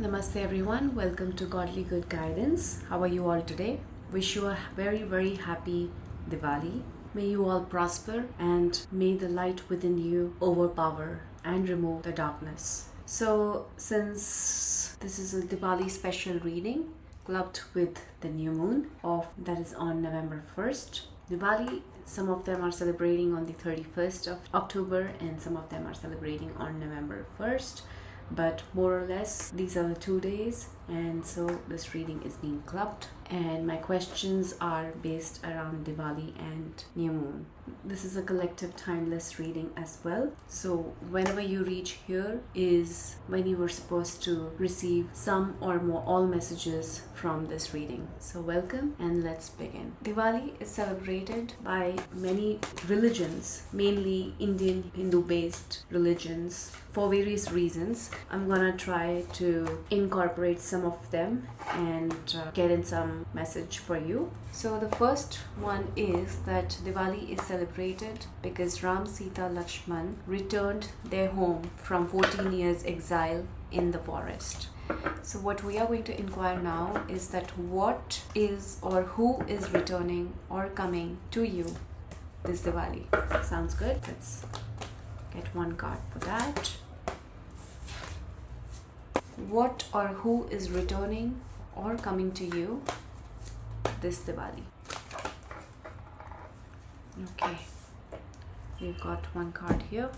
Namaste everyone, welcome to Godly Good Guidance. How are you all today? Wish you a very happy Diwali. May you all prosper and may the light within you overpower and remove the darkness. So since this is a Diwali special reading clubbed with the new moon that is on November 1st. Diwali, some of them are celebrating on the 31st of October and some of them are celebrating on November 1st. But more or less these are the 2 days, and so this reading is being clubbed and my questions are based around Diwali and new moon. This is a collective timeless reading as well, so whenever you reach here is when you were supposed to receive some or more all messages from this reading. So welcome and let's begin. Diwali is celebrated by many religions, mainly Indian Hindu based religions, for various reasons. I'm gonna try to incorporate some of them and get in some message for you. So the first one is that Diwali is celebrated because Ram, Sita, Lakshman returned their home from 14 years exile in the forest. So what we are going to inquire now is that what is or who is returning or coming to you this Diwali. Sounds good? Let's get one card for that. What or who is returning or coming to you this Diwali? Okay, we've got one card here.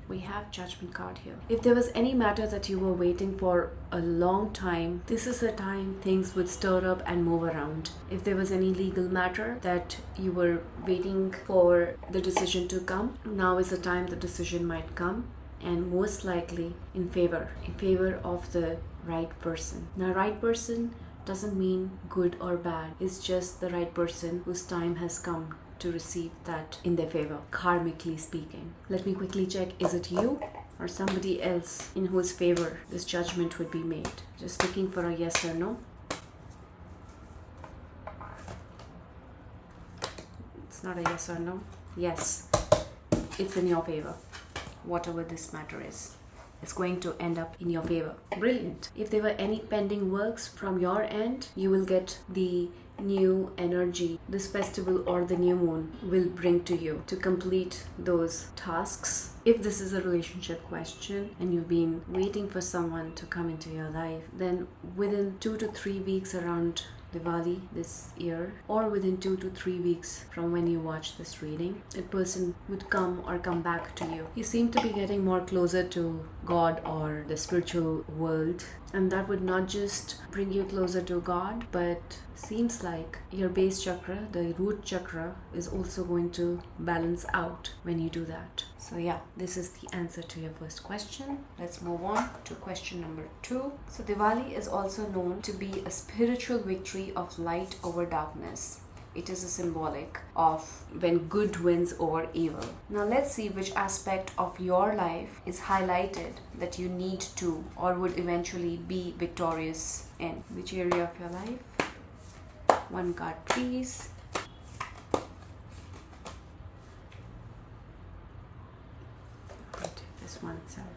We have Judgment card here. If there was any matter that you were waiting for a long time, this is the time things would stir up and move around. If there was any legal matter that you were waiting for the decision to come, now is the time the decision might come, and most likely in favor of the right person. Now, right person doesn't mean good or bad. It's just the right person whose time has come to receive that in their favor, karmically speaking. Let me quickly check, is it you or somebody else in whose favor this judgment would be made? Just looking for a yes or no. It's not a yes or no. Yes, it's in your favor. Whatever this matter is, it's going to end up in your favor. Brilliant. If there were any pending works from your end, you will get the new energy this festival or the new moon will bring to you to complete those tasks. If this is a relationship question and you've been waiting for someone to come into your life, then within 2 to 3 weeks around Diwali this year, or within 2 to 3 weeks from when you watch this reading, a person would come or come back to you. You seem to be getting more closer to God or the spiritual world, and that would not just bring you closer to God, but seems like your base chakra, the root chakra, is also going to balance out when you do that. So yeah, this is the answer to your first question. Let's move on to question number 2. So Diwali is also known to be a spiritual victory of light over darkness. It is a symbolic of when good wins over evil. Now let's see which aspect of your life is highlighted that you need to or would eventually be victorious in. Which area of your life? One card please. This one itself.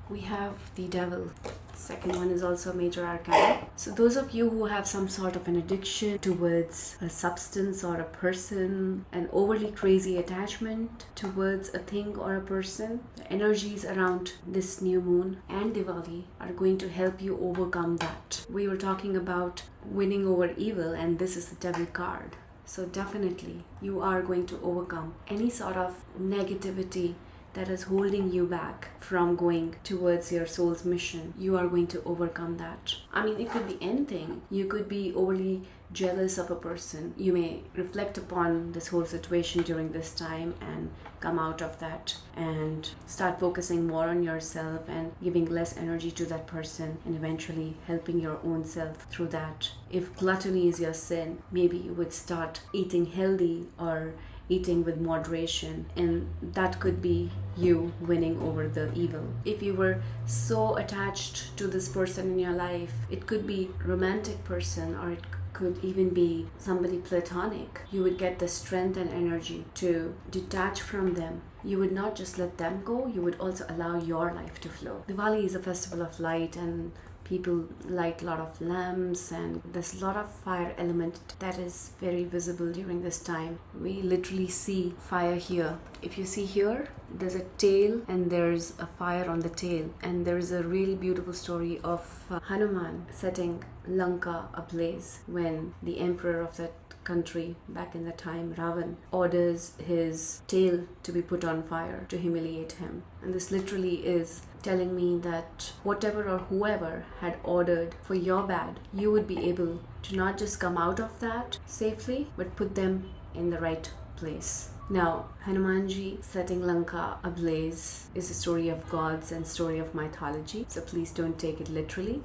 We have the Devil. Second one is also a major arcana. So those of you who have some sort of an addiction towards a substance or a person, an overly crazy attachment towards a thing or a person, the energies around this new moon and Diwali are going to help you overcome that. We were talking about winning over evil, and this is the Devil card. So definitely you are going to overcome any sort of negativity that is holding you back from going towards your soul's mission. You are going to overcome that. I mean, it could be anything. You could be overly jealous of a person. You may reflect upon this whole situation during this time and come out of that and start focusing more on yourself and giving less energy to that person and eventually helping your own self through that. If gluttony is your sin, maybe you would start eating healthy or eating with moderation, and that could be you winning over the evil. If you were so attached to this person in your life, it could be romantic person or it could even be somebody platonic. You would get the strength and energy to detach from them you would not just let them go, you would also allow your life to flow. Diwali is a festival of light, and people light a lot of lamps, and there's a lot of fire element that is very visible during this time. We literally see fire here. If you see here, there's a tail and there's a fire on the tail, and there's a really beautiful story of Hanuman setting Lanka ablaze when the emperor of that country back in the time, Ravan, orders his tail to be put on fire to humiliate him. And this literally is telling me that whatever or whoever had ordered for your bad, you would be able to not just come out of that safely, but put them in the right place. Now, Hanumanji setting Lanka ablaze is a story of gods and story of mythology, so please don't take it literally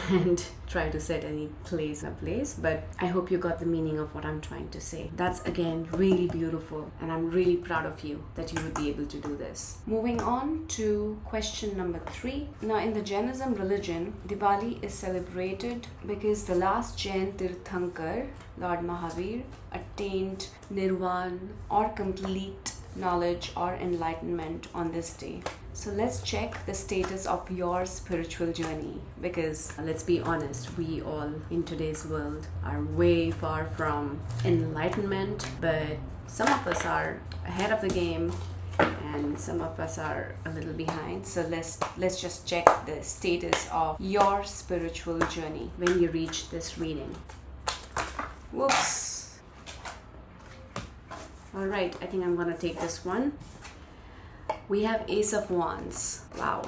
and try to set any place ablaze, but I hope you got the meaning of what I'm trying to say. That's again really beautiful, and I'm really proud of you that you would be able to do this. Moving on to question number 3. Now, in the Jainism religion, Diwali is celebrated because the last Jain Tirthankar, Lord Mahavir, attained nirvana or complete knowledge or enlightenment on this day. So let's check the status of your spiritual journey, because let's be honest, we all in today's world are way far from enlightenment, but some of us are ahead of the game and some of us are a little behind. So let's just check the status of your spiritual journey when you reach this reading. Whoops. All right, I think I'm gonna take this one. We have Ace of Wands. Wow.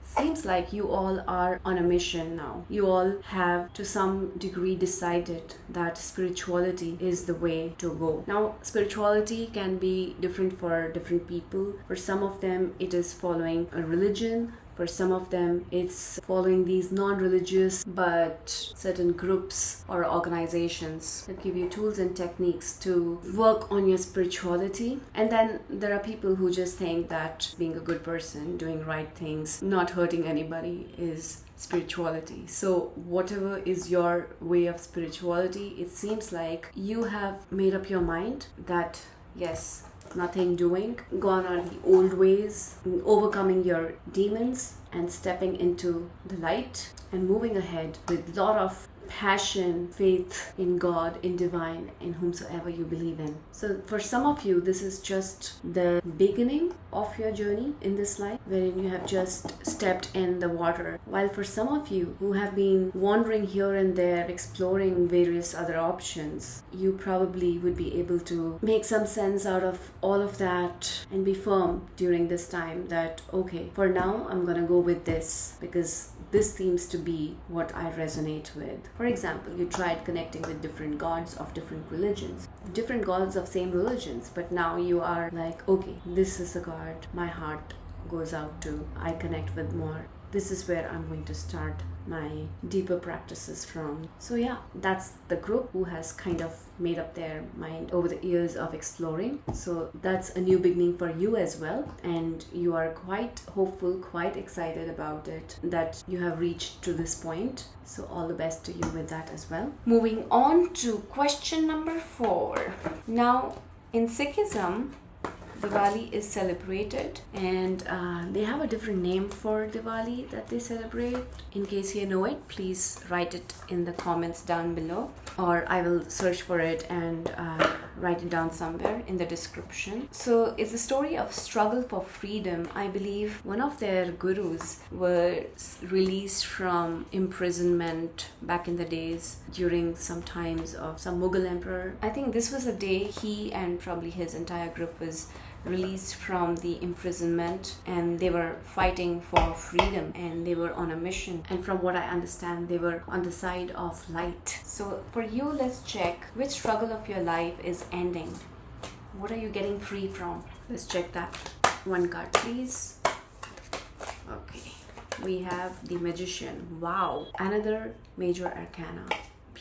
Seems like you all are on a mission now. You all have to some degree decided that spirituality is the way to go. Now, spirituality can be different for different people. For some of them, it is following a religion. For some of them, it's following these non-religious but certain groups or organizations that give you tools and techniques to work on your spirituality. And then there are people who just think that being a good person, doing right things, not hurting anybody is spirituality. So whatever is your way of spirituality, it seems like you have made up your mind that yes, nothing doing, gone are the old ways, overcoming your demons and stepping into the light and moving ahead with a lot of passion, faith in God, in divine, in whomsoever you believe in. So for some of you, this is just the beginning of your journey in this life, wherein you have just stepped in the water. While for some of you who have been wandering here and there, exploring various other options, you probably would be able to make some sense out of all of that and be firm during this time that, okay, for now, I'm gonna go with this because this seems to be what I resonate with. For example, you tried connecting with different gods of different religions, different gods of same religions, but now you are like, okay, this is the God my heart goes out to, I connect with more. This is where I'm going to start my deeper practices from. So yeah, that's the group who has kind of made up their mind over the years of exploring. So that's a new beginning for you as well, and you are quite hopeful, quite excited about it, that you have reached to this point. So all the best to you with that as well. Moving on to question number 4. Now, in Sikhism, Diwali is celebrated, and they have a different name for Diwali that they celebrate. In case you know it, please write it in the comments down below, or I will search for it and write it down somewhere in the description. So it's a story of struggle for freedom. I believe one of their gurus was released from imprisonment back in the days during some times of some Mughal emperor. I think this was a day he and probably his entire group was released from the imprisonment, and they were fighting for freedom and they were on a mission, and from what I understand, they were on the side of light. So for you, let's check which struggle of your life is ending. What are you getting free from? Let's check that. One card, please. Okay, we have the Magician. Wow, another major arcana.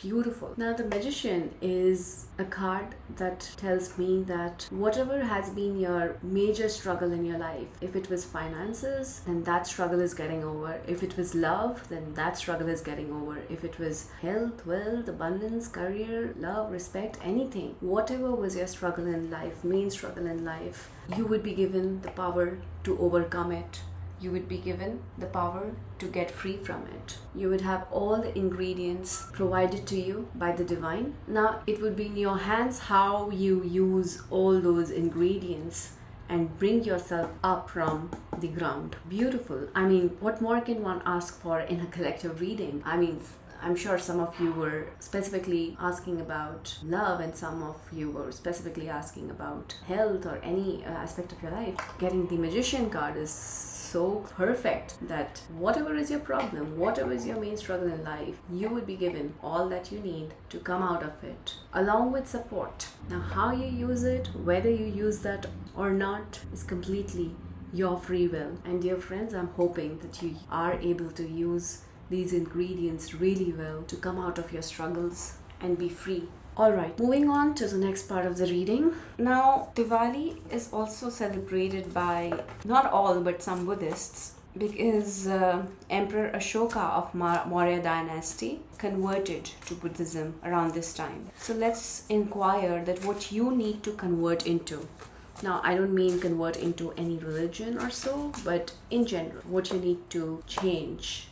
beautiful. Now the Magician is a card that tells me that whatever has been your major struggle in your life, if it was finances, then that struggle is getting over. If it was love, then that struggle is getting over. If it was health, wealth, abundance, career, love, respect, anything, whatever was your struggle in life, main struggle in life, you would be given the power to overcome it. You would be given the power to get free from it. You would have all the ingredients provided to you by the divine. Now it would be in your hands how you use all those ingredients and bring yourself up from the ground. Beautiful. I mean, what more can one ask for in a collective reading? I mean, I'm sure some of you were specifically asking about love and some of you were specifically asking about health or any aspect of your life. Getting the Magician card is so perfect that whatever is your problem, whatever is your main struggle in life, you would be given all that you need to come out of it, along with support. Now, how you use it, whether you use that or not, is completely your free will. And dear friends, I'm hoping that you are able to use these ingredients really well to come out of your struggles and be free. Alright, moving on to the next part of the reading. Now, Diwali is also celebrated by not all but some Buddhists because Emperor Ashoka of Maurya dynasty converted to Buddhism around this time. So let's inquire that what you need to convert into. Now, I don't mean convert into any religion or so, but in general, what you need to change.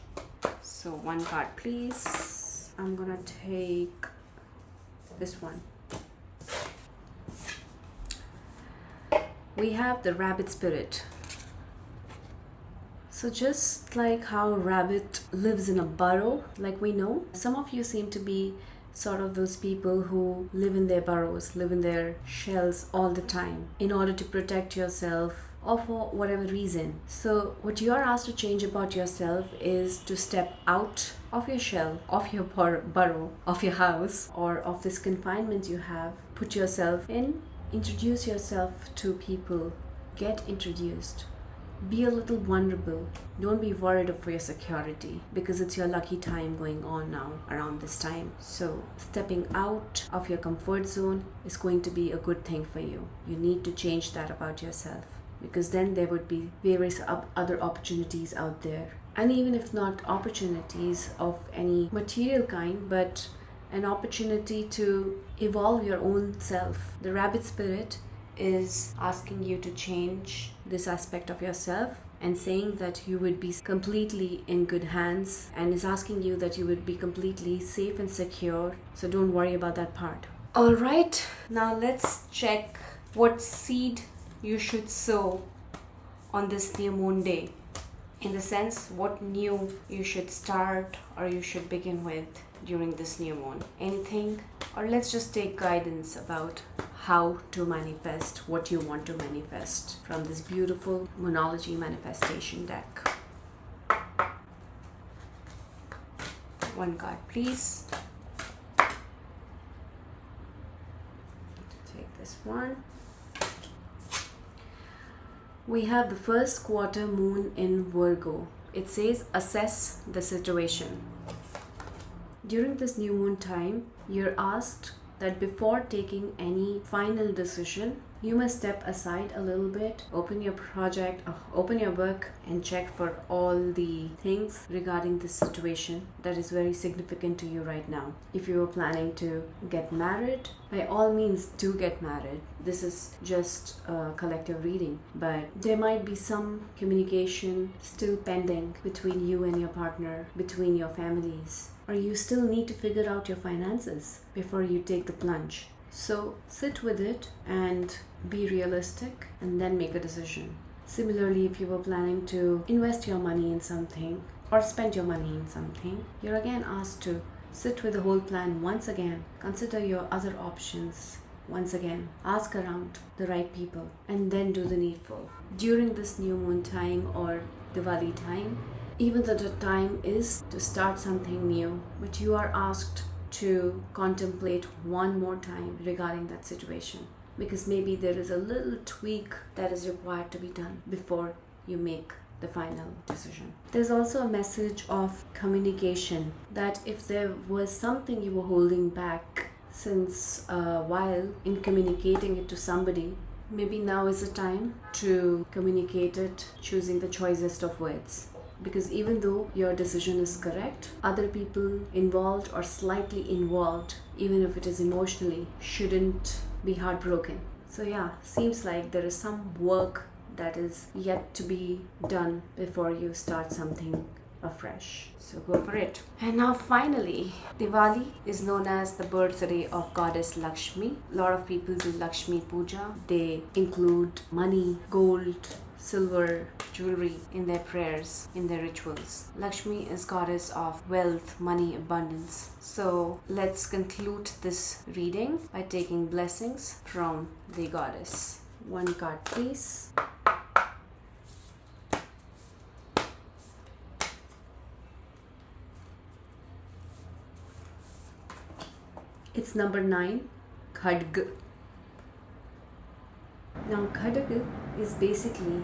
So one card, please. I'm gonna take this one. We have the rabbit spirit. So just like how a rabbit lives in a burrow, like we know, some of you seem to be sort of those people who live in their burrows, live in their shells all the time in order to protect yourself or for whatever reason. So what you are asked to change about yourself is to step out of your shell, of your burrow, of your house, or of this confinement you have. Put yourself in, introduce yourself to people, get introduced. Be a little vulnerable. Don't be worried for your security because it's your lucky time going on now around this time. So stepping out of your comfort zone is going to be a good thing for you. You need to change that about yourself, because then there would be various other opportunities out there. And even if not opportunities of any material kind, but an opportunity to evolve your own self. The rabbit spirit is asking you to change this aspect of yourself and saying that you would be completely in good hands, and is asking you that you would be completely safe and secure. So don't worry about that part. All right, now let's check what seed you should sow on this new moon day. In the sense, what new you should start or you should begin with during this new moon. Anything? Or let's just take guidance about how to manifest what you want to manifest from this beautiful Moonology manifestation deck. One card, please. Take this one. We have the first quarter moon in Virgo. It says assess the situation. During this new moon time, you're asked that before taking any final decision, you must step aside a little bit, open your project, open your book, and check for all the things regarding this situation that is very significant to you right now. If you are planning to get married, by all means do get married. This is just a collective reading, but there might be some communication still pending between you and your partner, between your families, or you still need to figure out your finances before you take the plunge. So sit with it and be realistic and then make a decision. Similarly, if you were planning to invest your money in something or spend your money in something, you're again asked to sit with the whole plan once again. Consider your other options once again. Ask around the right people and then do the needful. During this new moon time or Diwali time, even though the time is to start something new, but you are asked to contemplate one more time regarding that situation, because maybe there is a little tweak that is required to be done before you make the final decision. There's also a message of communication, that if there was something you were holding back since a while in communicating it to somebody, maybe now is the time to communicate it, choosing the choicest of words. Because even though your decision is correct, other people involved or slightly involved, even if it is emotionally, shouldn't be heartbroken. So yeah, seems like there is some work that is yet to be done before you start something afresh. So go for it. And now finally, Diwali is known as the birthday of goddess Lakshmi. A lot of people do Lakshmi Puja. They include money, gold, silver, jewelry in their prayers, in their rituals. Lakshmi is goddess of wealth, money, abundance. So let's conclude this reading by taking blessings from the goddess. One card, please. It's number 9, Khadg. Now, Khadg is basically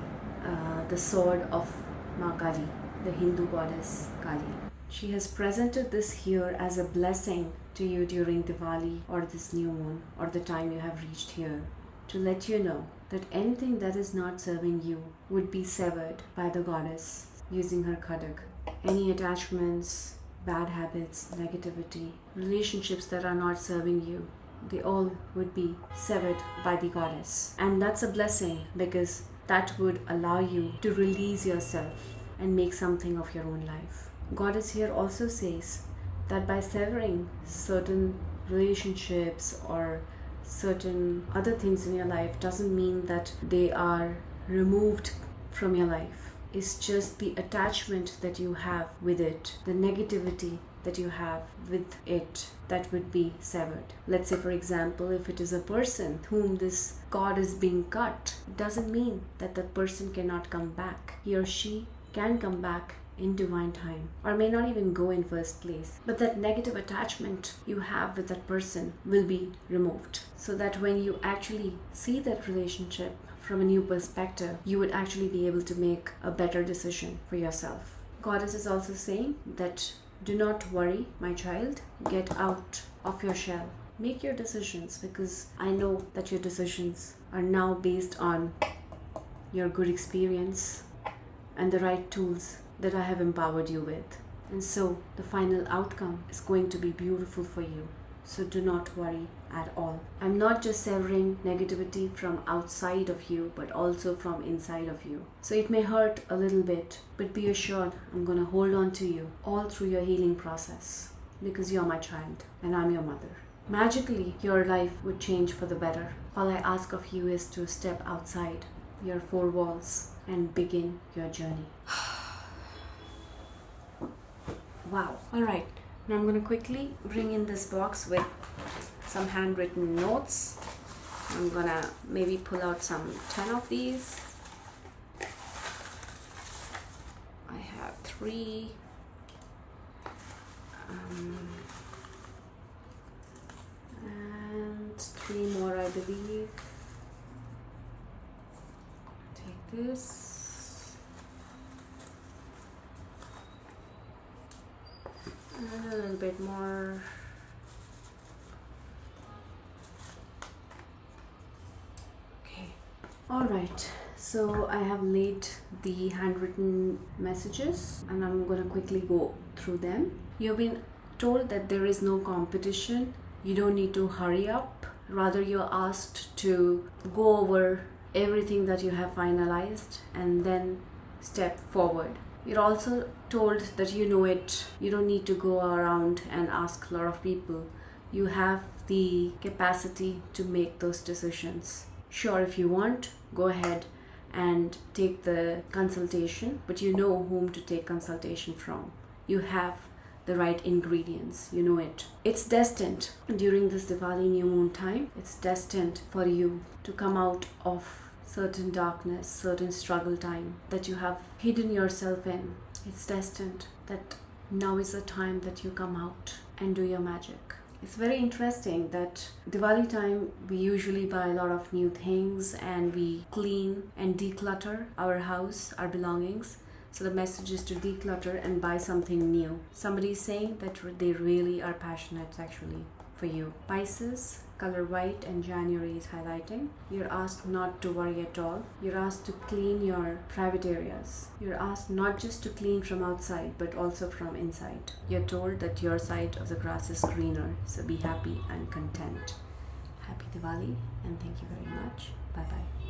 the sword of Ma Kali, the Hindu goddess Kali. She has presented this here as a blessing to you during Diwali or this new moon or the time you have reached here, to let you know that anything that is not serving you would be severed by the goddess using her Khadg. Any attachments, bad habits, negativity, relationships that are not serving you, they all would be severed by the goddess. And that's a blessing, because that would allow you to release yourself and make something of your own life. Goddess here also says that by severing certain relationships or certain other things in your life doesn't mean that they are removed from your life. It's just the attachment that you have with it, the negativity that you have with it, that would be severed. Let's say, for example, if it is a person whom this cord is being cut, it doesn't mean that the person cannot come back. He or she can come back in divine time, or may not even go in first place. But that negative attachment you have with that person will be removed, so that when you actually see that relationship from a new perspective, you would actually be able to make a better decision for yourself. Goddess is also saying that do not worry, my child. Get out of your shell. Make your decisions, because I know that your decisions are now based on your good experience and the right tools that I have empowered you with. And so the final outcome is going to be beautiful for you. So do not worry at all. I'm not just severing negativity from outside of you, but also from inside of you. So it may hurt a little bit, but be assured I'm going to hold on to you all through your healing process, because you're my child and I'm your mother. Magically, your life would change for the better. All I ask of you is to step outside your four walls and begin your journey. Wow. All right. Now I'm going to quickly bring in this box with some handwritten notes. I'm going to maybe pull out some 10 of these. I have 3. And 3 more, I believe. Take this. And a little bit more. Okay. Alright, so I have laid the handwritten messages and I'm going to quickly go through them. You've been told that there is no competition. You don't need to hurry up. Rather, you're asked to go over everything that you have finalized and then step forward. You're also told that you know it. You don't need to go around and ask a lot of people. You have the capacity to make those decisions. Sure, if you want, go ahead and take the consultation, but you know whom to take consultation from. You have the right ingredients. You know it. It's destined during this Diwali new moon time. It's destined for you to come out of certain darkness, certain struggle time that you have hidden yourself in. It's destined that now is the time that you come out and do your magic. It's very interesting that Diwali time we usually buy a lot of new things and we clean and declutter our house, our belongings. So the message is to declutter and buy something new. Somebody is saying that they really are passionate actually for you. Pisces, color white and January is highlighting. You're asked not to worry at all. You're asked to clean your private areas. You're asked not just to clean from outside but also from inside. You're told that your side of the grass is greener, so be happy and content. Happy Diwali and thank you very much. Bye bye.